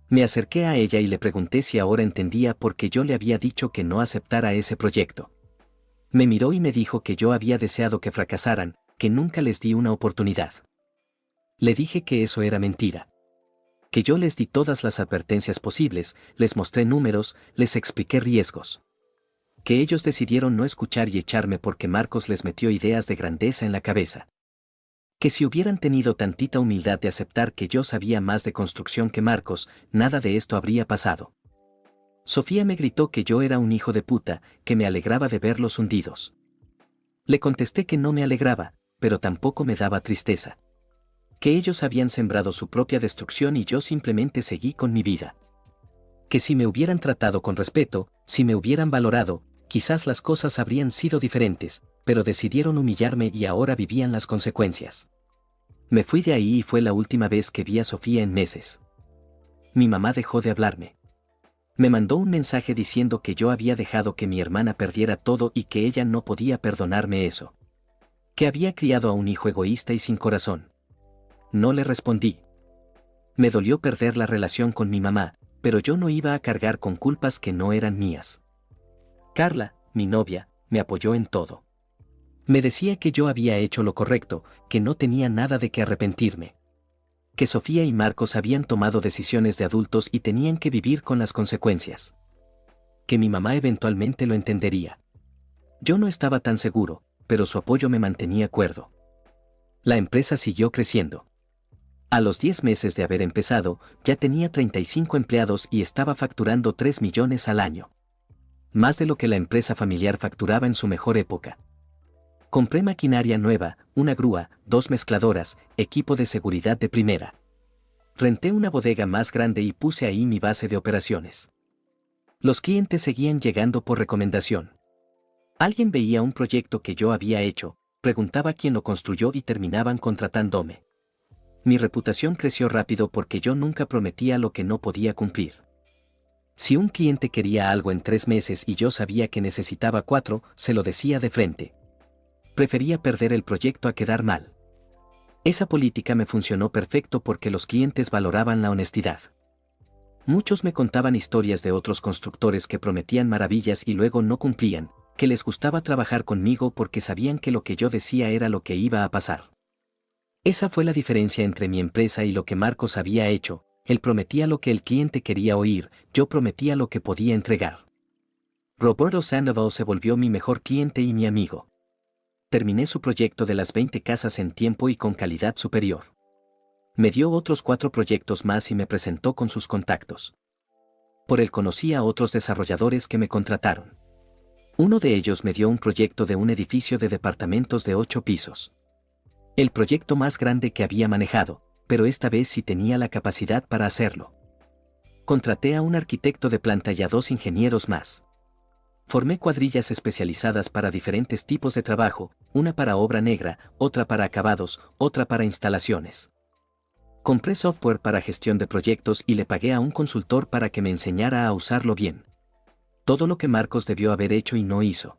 Me acerqué a ella y le pregunté si ahora entendía por qué yo le había dicho que no aceptara ese proyecto. Me miró y me dijo que yo había deseado que fracasaran, que nunca les di una oportunidad. Le dije que eso era mentira. Que yo les di todas las advertencias posibles, les mostré números, les expliqué riesgos. Que ellos decidieron no escuchar y echarme porque Marcos les metió ideas de grandeza en la cabeza. Que si hubieran tenido tantita humildad de aceptar que yo sabía más de construcción que Marcos, nada de esto habría pasado. Sofía me gritó que yo era un hijo de puta, que me alegraba de verlos hundidos. Le contesté que no me alegraba, pero tampoco me daba tristeza. Que ellos habían sembrado su propia destrucción y yo simplemente seguí con mi vida. Que si me hubieran tratado con respeto, si me hubieran valorado, quizás las cosas habrían sido diferentes, pero decidieron humillarme y ahora vivían las consecuencias. Me fui de ahí y fue la última vez que vi a Sofía en meses. Mi mamá dejó de hablarme. Me mandó un mensaje diciendo que yo había dejado que mi hermana perdiera todo y que ella no podía perdonarme eso. Que había criado a un hijo egoísta y sin corazón. No le respondí. Me dolió perder la relación con mi mamá, pero yo no iba a cargar con culpas que no eran mías. Carla, mi novia, me apoyó en todo. Me decía que yo había hecho lo correcto, que no tenía nada de qué arrepentirme. Que Sofía y Marcos habían tomado decisiones de adultos y tenían que vivir con las consecuencias. Que mi mamá eventualmente lo entendería. Yo no estaba tan seguro, pero su apoyo me mantenía cuerdo. La empresa siguió creciendo. A los 10 meses de haber empezado, ya tenía 35 empleados y estaba facturando 3 millones al año. Más de lo que la empresa familiar facturaba en su mejor época. Compré maquinaria nueva, una grúa, 2 mezcladoras, equipo de seguridad de primera. Renté una bodega más grande y puse ahí mi base de operaciones. Los clientes seguían llegando por recomendación. Alguien veía un proyecto que yo había hecho, preguntaba quién lo construyó y terminaban contratándome. Mi reputación creció rápido porque yo nunca prometía lo que no podía cumplir. Si un cliente quería algo en 3 meses y yo sabía que necesitaba 4, se lo decía de frente. Prefería perder el proyecto a quedar mal. Esa política me funcionó perfecto porque los clientes valoraban la honestidad. Muchos me contaban historias de otros constructores que prometían maravillas y luego no cumplían, que les gustaba trabajar conmigo porque sabían que lo que yo decía era lo que iba a pasar. Esa fue la diferencia entre mi empresa y lo que Marcos había hecho. Él prometía lo que el cliente quería oír, yo prometía lo que podía entregar. Roberto Sandoval se volvió mi mejor cliente y mi amigo. Terminé su proyecto de las 20 casas en tiempo y con calidad superior. Me dio otros 4 proyectos más y me presentó con sus contactos. Por él conocí a otros desarrolladores que me contrataron. Uno de ellos me dio un proyecto de un edificio de departamentos de 8 pisos. El proyecto más grande que había manejado, pero esta vez sí tenía la capacidad para hacerlo. Contraté a un arquitecto de planta y a 2 ingenieros más. Formé cuadrillas especializadas para diferentes tipos de trabajo, una para obra negra, otra para acabados, otra para instalaciones. Compré software para gestión de proyectos y le pagué a un consultor para que me enseñara a usarlo bien. Todo lo que Marcos debió haber hecho y no hizo.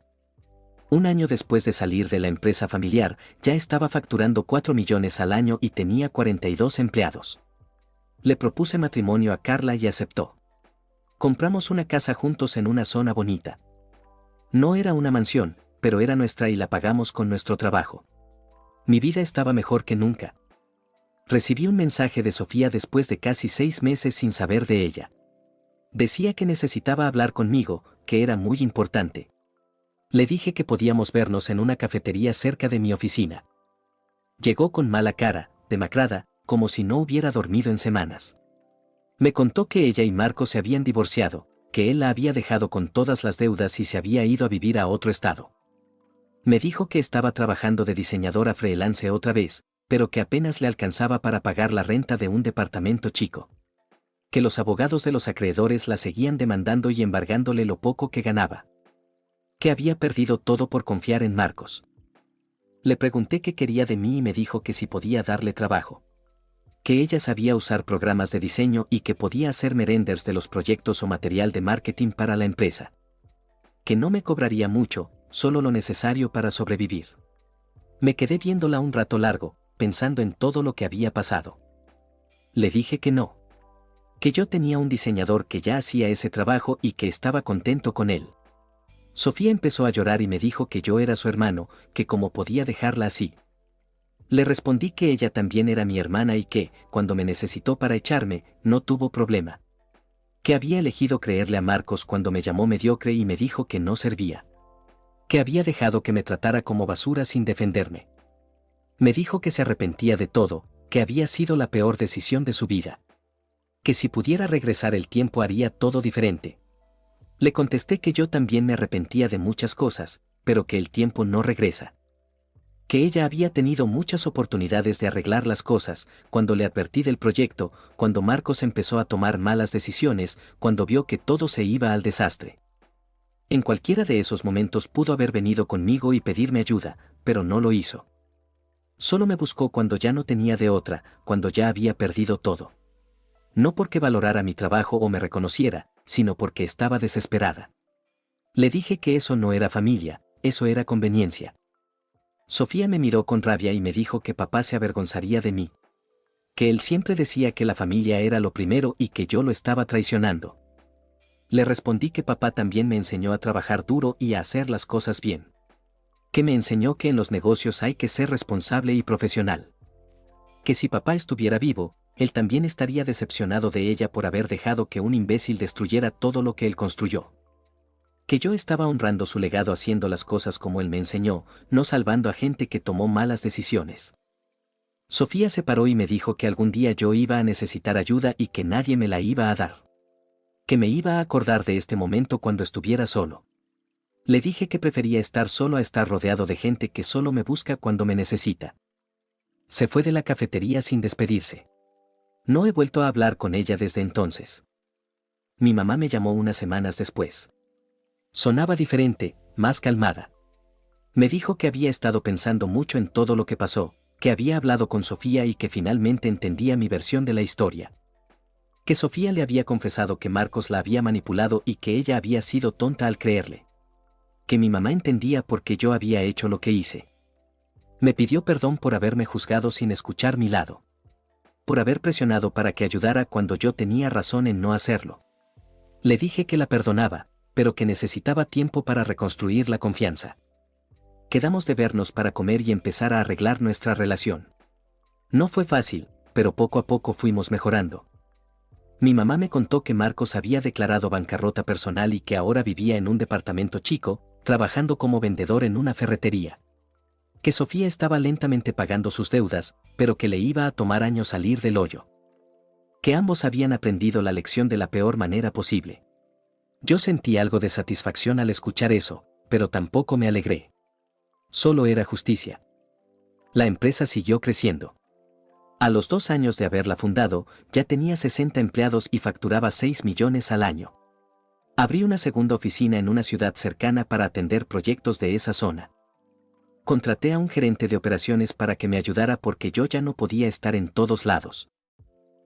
Un año después de salir de la empresa familiar, ya estaba facturando 4 millones al año y tenía 42 empleados. Le propuse matrimonio a Carla y aceptó. Compramos una casa juntos en una zona bonita. No era una mansión, pero era nuestra y la pagamos con nuestro trabajo. Mi vida estaba mejor que nunca. Recibí un mensaje de Sofía después de casi 6 meses sin saber de ella. Decía que necesitaba hablar conmigo, que era muy importante. Le dije que podíamos vernos en una cafetería cerca de mi oficina. Llegó con mala cara, demacrada, como si no hubiera dormido en semanas. Me contó que ella y Marcos se habían divorciado, que él la había dejado con todas las deudas y se había ido a vivir a otro estado. Me dijo que estaba trabajando de diseñadora freelance otra vez, pero que apenas le alcanzaba para pagar la renta de un departamento chico. Que los abogados de los acreedores la seguían demandando y embargándole lo poco que ganaba. Que había perdido todo por confiar en Marcos. Le pregunté qué quería de mí y me dijo que si podía darle trabajo. Que ella sabía usar programas de diseño y que podía hacer renders de los proyectos o material de marketing para la empresa. Que no me cobraría mucho, solo lo necesario para sobrevivir. Me quedé viéndola un rato largo, pensando en todo lo que había pasado. Le dije que no. Que yo tenía un diseñador que ya hacía ese trabajo y que estaba contento con él. Sofía empezó a llorar y me dijo que yo era su hermano, que cómo podía dejarla así. Le respondí que ella también era mi hermana y que, cuando me necesitó para echarme, no tuvo problema. Que había elegido creerle a Marcos cuando me llamó mediocre y me dijo que no servía. Que había dejado que me tratara como basura sin defenderme. Me dijo que se arrepentía de todo, que había sido la peor decisión de su vida. Que si pudiera regresar el tiempo haría todo diferente. Le contesté que yo también me arrepentía de muchas cosas, pero que el tiempo no regresa. Que ella había tenido muchas oportunidades de arreglar las cosas, cuando le advertí del proyecto, cuando Marcos empezó a tomar malas decisiones, cuando vio que todo se iba al desastre. En cualquiera de esos momentos pudo haber venido conmigo y pedirme ayuda, pero no lo hizo. Solo me buscó cuando ya no tenía de otra, cuando ya había perdido todo. No porque valorara mi trabajo o me reconociera, sino porque estaba desesperada. Le dije que eso no era familia, eso era conveniencia. Sofía me miró con rabia y me dijo que papá se avergonzaría de mí. Que él siempre decía que la familia era lo primero y que yo lo estaba traicionando. Le respondí que papá también me enseñó a trabajar duro y a hacer las cosas bien. Que me enseñó que en los negocios hay que ser responsable y profesional. Que si papá estuviera vivo, él también estaría decepcionado de ella por haber dejado que un imbécil destruyera todo lo que él construyó. Que yo estaba honrando su legado haciendo las cosas como él me enseñó, no salvando a gente que tomó malas decisiones. Sofía se paró y me dijo que algún día yo iba a necesitar ayuda y que nadie me la iba a dar. Que me iba a acordar de este momento cuando estuviera solo. Le dije que prefería estar solo a estar rodeado de gente que solo me busca cuando me necesita. Se fue de la cafetería sin despedirse. No he vuelto a hablar con ella desde entonces. Mi mamá me llamó unas semanas después. Sonaba diferente, más calmada. Me dijo que había estado pensando mucho en todo lo que pasó, que había hablado con Sofía y que finalmente entendía mi versión de la historia. Que Sofía le había confesado que Marcos la había manipulado y que ella había sido tonta al creerle. Que mi mamá entendía por qué yo había hecho lo que hice. Me pidió perdón por haberme juzgado sin escuchar mi lado. Por haber presionado para que ayudara cuando yo tenía razón en no hacerlo. Le dije que la perdonaba, pero que necesitaba tiempo para reconstruir la confianza. Quedamos de vernos para comer y empezar a arreglar nuestra relación. No fue fácil, pero poco a poco fuimos mejorando. Mi mamá me contó que Marcos había declarado bancarrota personal y que ahora vivía en un departamento chico, trabajando como vendedor en una ferretería. Que Sofía estaba lentamente pagando sus deudas, pero que le iba a tomar años salir del hoyo. Que ambos habían aprendido la lección de la peor manera posible. Yo sentí algo de satisfacción al escuchar eso, pero tampoco me alegré. Solo era justicia. La empresa siguió creciendo. A los 2 años de haberla fundado, ya tenía 60 empleados y facturaba 6 millones al año. Abrí una segunda oficina en una ciudad cercana para atender proyectos de esa zona. Contraté a un gerente de operaciones para que me ayudara porque yo ya no podía estar en todos lados.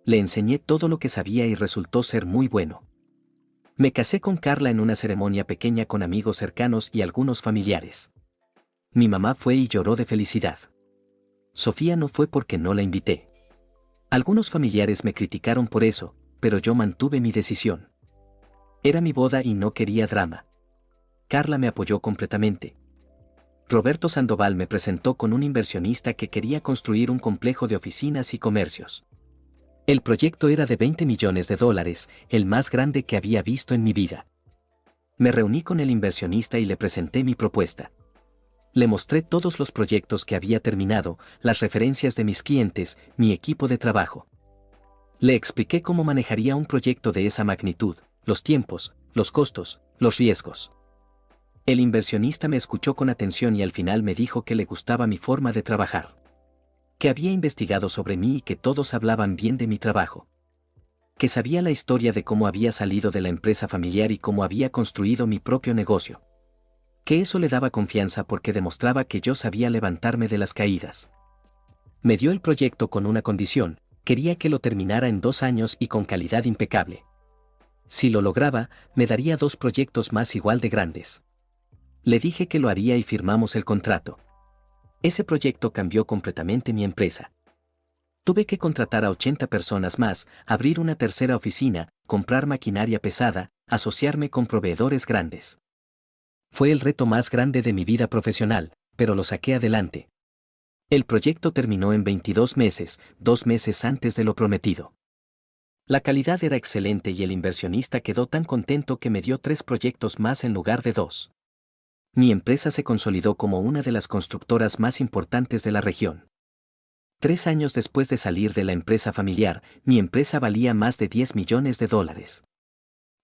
Le enseñé todo lo que sabía y resultó ser muy bueno. Me casé con Carla en una ceremonia pequeña con amigos cercanos y algunos familiares. Mi mamá fue y lloró de felicidad. Sofía no fue porque no la invité. Algunos familiares me criticaron por eso, pero yo mantuve mi decisión. Era mi boda y no quería drama. Carla me apoyó completamente. Roberto Sandoval me presentó con un inversionista que quería construir un complejo de oficinas y comercios. El proyecto era de $20 millones, el más grande que había visto en mi vida. Me reuní con el inversionista y le presenté mi propuesta. Le mostré todos los proyectos que había terminado, las referencias de mis clientes, mi equipo de trabajo. Le expliqué cómo manejaría un proyecto de esa magnitud, los tiempos, los costos, los riesgos. El inversionista me escuchó con atención y al final me dijo que le gustaba mi forma de trabajar. Que había investigado sobre mí y que todos hablaban bien de mi trabajo. Que sabía la historia de cómo había salido de la empresa familiar y cómo había construido mi propio negocio. Que eso le daba confianza porque demostraba que yo sabía levantarme de las caídas. Me dio el proyecto con una condición, quería que lo terminara en 2 años y con calidad impecable. Si lo lograba, me daría 2 proyectos más igual de grandes. Le dije que lo haría y firmamos el contrato. Ese proyecto cambió completamente mi empresa. Tuve que contratar a 80 personas más, abrir una tercera oficina, comprar maquinaria pesada, asociarme con proveedores grandes. Fue el reto más grande de mi vida profesional, pero lo saqué adelante. El proyecto terminó en 22 meses, 2 meses antes de lo prometido. La calidad era excelente y el inversionista quedó tan contento que me dio 3 proyectos más en lugar de 2. Mi empresa se consolidó como una de las constructoras más importantes de la región. 3 años después de salir de la empresa familiar, mi empresa valía más de $10 millones.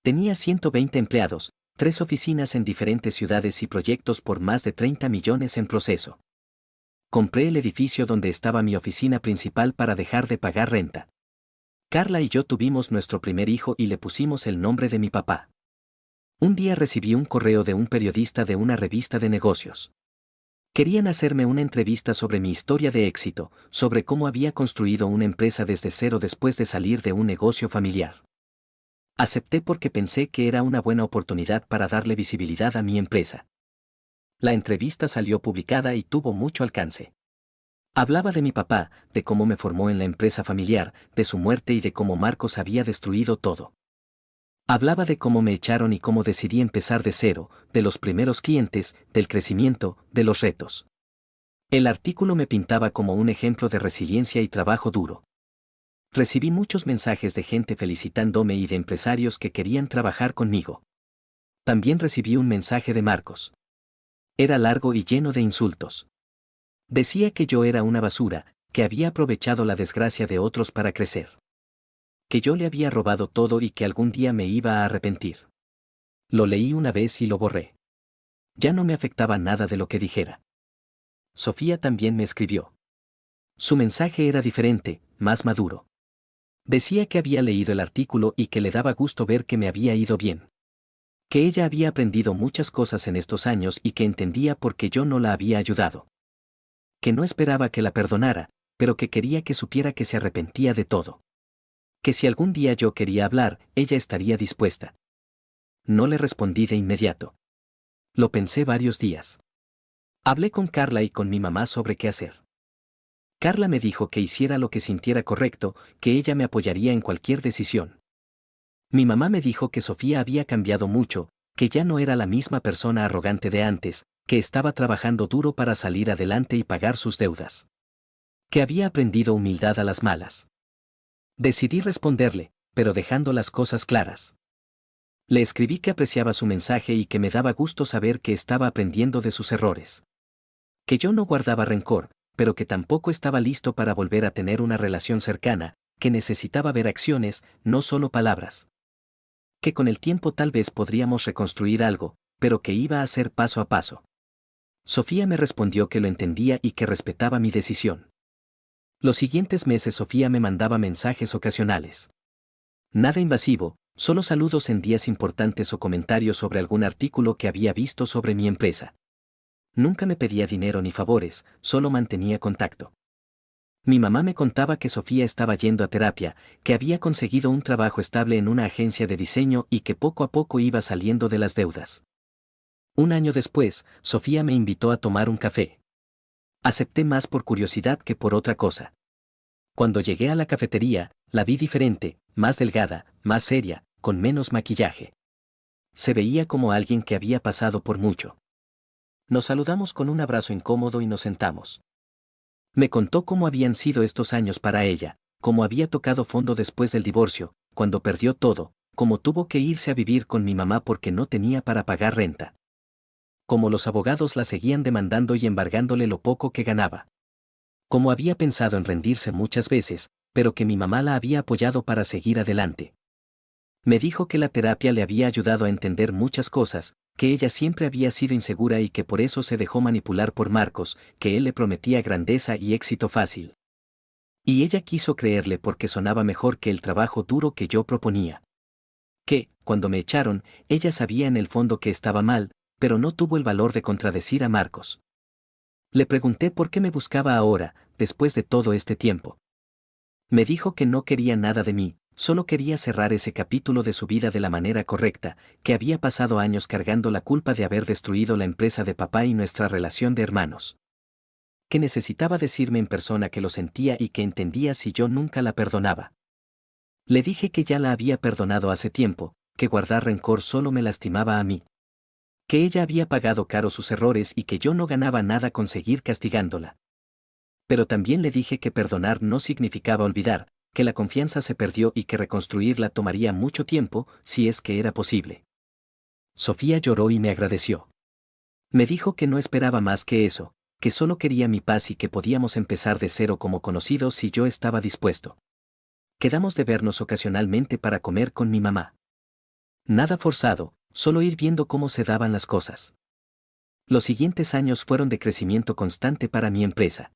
Tenía 120 empleados, 3 oficinas en diferentes ciudades y proyectos por más de 30 millones en proceso. Compré el edificio donde estaba mi oficina principal para dejar de pagar renta. Carla y yo tuvimos nuestro primer hijo y le pusimos el nombre de mi papá. Un día recibí un correo de un periodista de una revista de negocios. Querían hacerme una entrevista sobre mi historia de éxito, sobre cómo había construido una empresa desde cero después de salir de un negocio familiar. Acepté porque pensé que era una buena oportunidad para darle visibilidad a mi empresa. La entrevista salió publicada y tuvo mucho alcance. Hablaba de mi papá, de cómo me formó en la empresa familiar, de su muerte y de cómo Marcos había destruido todo. Hablaba de cómo me echaron y cómo decidí empezar de cero, de los primeros clientes, del crecimiento, de los retos. El artículo me pintaba como un ejemplo de resiliencia y trabajo duro. Recibí muchos mensajes de gente felicitándome y de empresarios que querían trabajar conmigo. También recibí un mensaje de Marcos. Era largo y lleno de insultos. Decía que yo era una basura, que había aprovechado la desgracia de otros para crecer. Que yo le había robado todo y que algún día me iba a arrepentir. Lo leí una vez y lo borré. Ya no me afectaba nada de lo que dijera. Sofía también me escribió. Su mensaje era diferente, más maduro. Decía que había leído el artículo y que le daba gusto ver que me había ido bien. Que ella había aprendido muchas cosas en estos años y que entendía por qué yo no la había ayudado. Que no esperaba que la perdonara, pero que quería que supiera que se arrepentía de todo. Que si algún día yo quería hablar, ella estaría dispuesta. No le respondí de inmediato. Lo pensé varios días. Hablé con Carla y con mi mamá sobre qué hacer. Carla me dijo que hiciera lo que sintiera correcto, que ella me apoyaría en cualquier decisión. Mi mamá me dijo que Sofía había cambiado mucho, que ya no era la misma persona arrogante de antes, que estaba trabajando duro para salir adelante y pagar sus deudas. Que había aprendido humildad a las malas. Decidí responderle, pero dejando las cosas claras. Le escribí que apreciaba su mensaje y que me daba gusto saber que estaba aprendiendo de sus errores. Que yo no guardaba rencor, pero que tampoco estaba listo para volver a tener una relación cercana, que necesitaba ver acciones, no solo palabras. Que con el tiempo tal vez podríamos reconstruir algo, pero que iba a ser paso a paso. Sofía me respondió que lo entendía y que respetaba mi decisión. Los siguientes meses Sofía me mandaba mensajes ocasionales. Nada invasivo, solo saludos en días importantes o comentarios sobre algún artículo que había visto sobre mi empresa. Nunca me pedía dinero ni favores, solo mantenía contacto. Mi mamá me contaba que Sofía estaba yendo a terapia, que había conseguido un trabajo estable en una agencia de diseño y que poco a poco iba saliendo de las deudas. Un año después, Sofía me invitó a tomar un café. Acepté más por curiosidad que por otra cosa. Cuando llegué a la cafetería, la vi diferente, más delgada, más seria, con menos maquillaje. Se veía como alguien que había pasado por mucho. Nos saludamos con un abrazo incómodo y nos sentamos. Me contó cómo habían sido estos años para ella, cómo había tocado fondo después del divorcio, cuando perdió todo, cómo tuvo que irse a vivir con mi mamá porque no tenía para pagar renta. Cómo los abogados la seguían demandando y embargándole lo poco que ganaba. Cómo había pensado en rendirse muchas veces, pero que mi mamá la había apoyado para seguir adelante. Me dijo que la terapia le había ayudado a entender muchas cosas, que ella siempre había sido insegura y que por eso se dejó manipular por Marcos, que él le prometía grandeza y éxito fácil. Y ella quiso creerle porque sonaba mejor que el trabajo duro que yo proponía. Que, cuando me echaron, ella sabía en el fondo que estaba mal, pero no tuvo el valor de contradecir a Marcos. Le pregunté por qué me buscaba ahora, después de todo este tiempo. Me dijo que no quería nada de mí, solo quería cerrar ese capítulo de su vida de la manera correcta, que había pasado años cargando la culpa de haber destruido la empresa de papá y nuestra relación de hermanos. Que necesitaba decirme en persona que lo sentía y que entendía si yo nunca la perdonaba. Le dije que ya la había perdonado hace tiempo, que guardar rencor solo me lastimaba a mí. Que ella había pagado caro sus errores y que yo no ganaba nada con seguir castigándola. Pero también le dije que perdonar no significaba olvidar, que la confianza se perdió y que reconstruirla tomaría mucho tiempo, si es que era posible. Sofía lloró y me agradeció. Me dijo que no esperaba más que eso, que solo quería mi paz y que podíamos empezar de cero como conocidos si yo estaba dispuesto. Quedamos de vernos ocasionalmente para comer con mi mamá. Nada forzado, solo ir viendo cómo se daban las cosas. Los siguientes años fueron de crecimiento constante para mi empresa.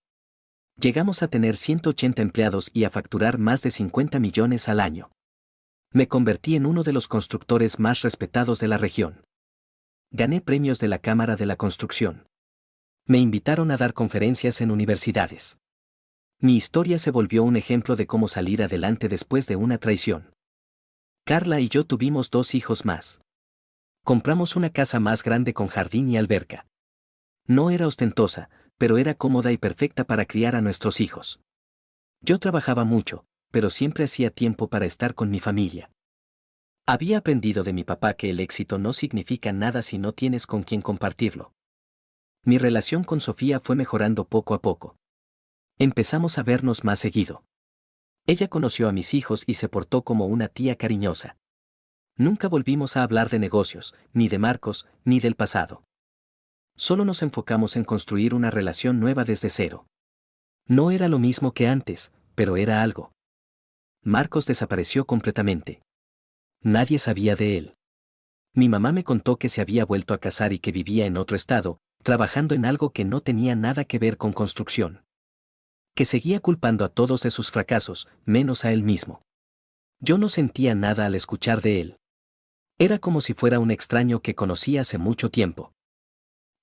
Llegamos a tener 180 empleados y a facturar más de 50 millones al año. Me convertí en uno de los constructores más respetados de la región. Gané premios de la Cámara de la Construcción. Me invitaron a dar conferencias en universidades. Mi historia se volvió un ejemplo de cómo salir adelante después de una traición. Carla y yo tuvimos 2 hijos más. Compramos una casa más grande con jardín y alberca. No era ostentosa, pero era cómoda y perfecta para criar a nuestros hijos. Yo trabajaba mucho, pero siempre hacía tiempo para estar con mi familia. Había aprendido de mi papá que el éxito no significa nada si no tienes con quien compartirlo. Mi relación con Sofía fue mejorando poco a poco. Empezamos a vernos más seguido. Ella conoció a mis hijos y se portó como una tía cariñosa. Nunca volvimos a hablar de negocios, ni de Marcos, ni del pasado. Solo nos enfocamos en construir una relación nueva desde cero. No era lo mismo que antes, pero era algo. Marcos desapareció completamente. Nadie sabía de él. Mi mamá me contó que se había vuelto a casar y que vivía en otro estado, trabajando en algo que no tenía nada que ver con construcción. Que seguía culpando a todos de sus fracasos, menos a él mismo. Yo no sentía nada al escuchar de él. Era como si fuera un extraño que conocí hace mucho tiempo.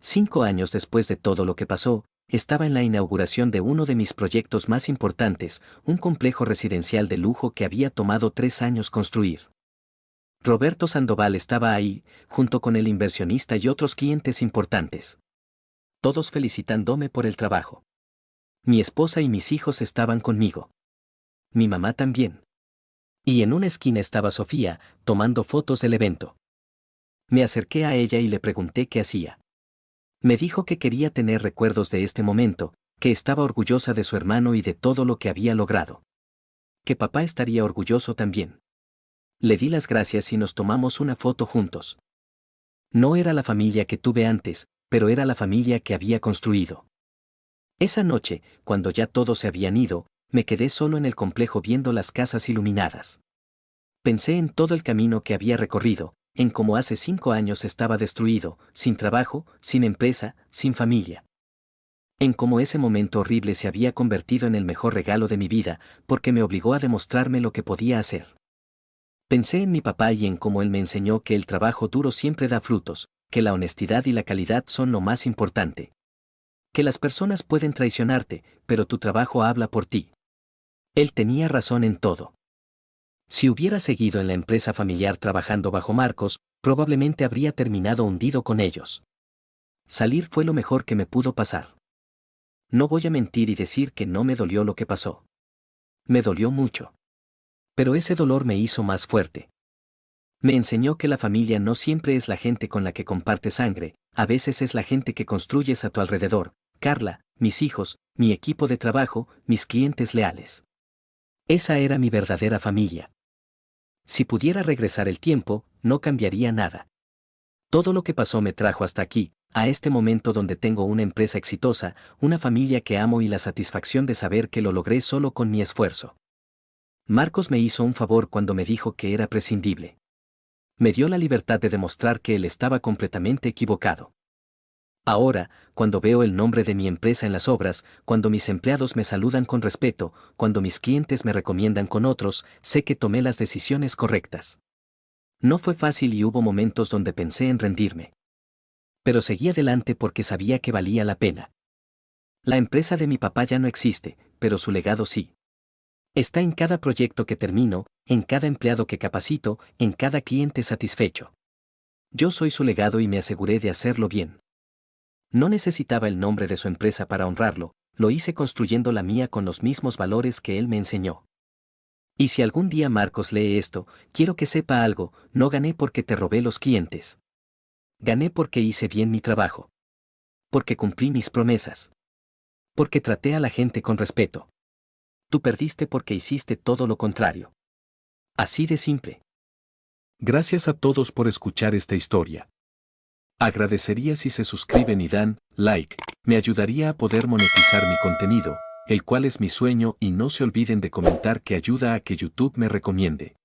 5 años después de todo lo que pasó, estaba en la inauguración de uno de mis proyectos más importantes, un complejo residencial de lujo que había tomado 3 años construir. Roberto Sandoval estaba ahí, junto con el inversionista y otros clientes importantes. Todos felicitándome por el trabajo. Mi esposa y mis hijos estaban conmigo. Mi mamá también. Y en una esquina estaba Sofía, tomando fotos del evento. Me acerqué a ella y le pregunté qué hacía. Me dijo que quería tener recuerdos de este momento, que estaba orgullosa de su hermano y de todo lo que había logrado. Que papá estaría orgulloso también. Le di las gracias y nos tomamos una foto juntos. No era la familia que tuve antes, pero era la familia que había construido. Esa noche, cuando ya todos se habían ido, me quedé solo en el complejo viendo las casas iluminadas. Pensé en todo el camino que había recorrido, en cómo hace 5 años estaba destruido, sin trabajo, sin empresa, sin familia. En cómo ese momento horrible se había convertido en el mejor regalo de mi vida, porque me obligó a demostrarme lo que podía hacer. Pensé en mi papá y en cómo él me enseñó que el trabajo duro siempre da frutos, que la honestidad y la calidad son lo más importante. Que las personas pueden traicionarte, pero tu trabajo habla por ti. Él tenía razón en todo. Si hubiera seguido en la empresa familiar trabajando bajo Marcos, probablemente habría terminado hundido con ellos. Salir fue lo mejor que me pudo pasar. No voy a mentir y decir que no me dolió lo que pasó. Me dolió mucho. Pero ese dolor me hizo más fuerte. Me enseñó que la familia no siempre es la gente con la que compartes sangre, a veces es la gente que construyes a tu alrededor, Carla, mis hijos, mi equipo de trabajo, mis clientes leales. Esa era mi verdadera familia. Si pudiera regresar el tiempo, no cambiaría nada. Todo lo que pasó me trajo hasta aquí, a este momento donde tengo una empresa exitosa, una familia que amo y la satisfacción de saber que lo logré solo con mi esfuerzo. Marcos me hizo un favor cuando me dijo que era prescindible. Me dio la libertad de demostrar que él estaba completamente equivocado. Ahora, cuando veo el nombre de mi empresa en las obras, cuando mis empleados me saludan con respeto, cuando mis clientes me recomiendan con otros, sé que tomé las decisiones correctas. No fue fácil y hubo momentos donde pensé en rendirme. Pero seguí adelante porque sabía que valía la pena. La empresa de mi papá ya no existe, pero su legado sí. Está en cada proyecto que termino, en cada empleado que capacito, en cada cliente satisfecho. Yo soy su legado y me aseguré de hacerlo bien. No necesitaba el nombre de su empresa para honrarlo, lo hice construyendo la mía con los mismos valores que él me enseñó. Y si algún día Marcos lee esto, quiero que sepa algo, no gané porque te robé los clientes. Gané porque hice bien mi trabajo. Porque cumplí mis promesas. Porque traté a la gente con respeto. Tú perdiste porque hiciste todo lo contrario. Así de simple. Gracias a todos por escuchar esta historia. Agradecería si se suscriben y dan like, me ayudaría a poder monetizar mi contenido, el cual es mi sueño, y no se olviden de comentar que ayuda a que YouTube me recomiende.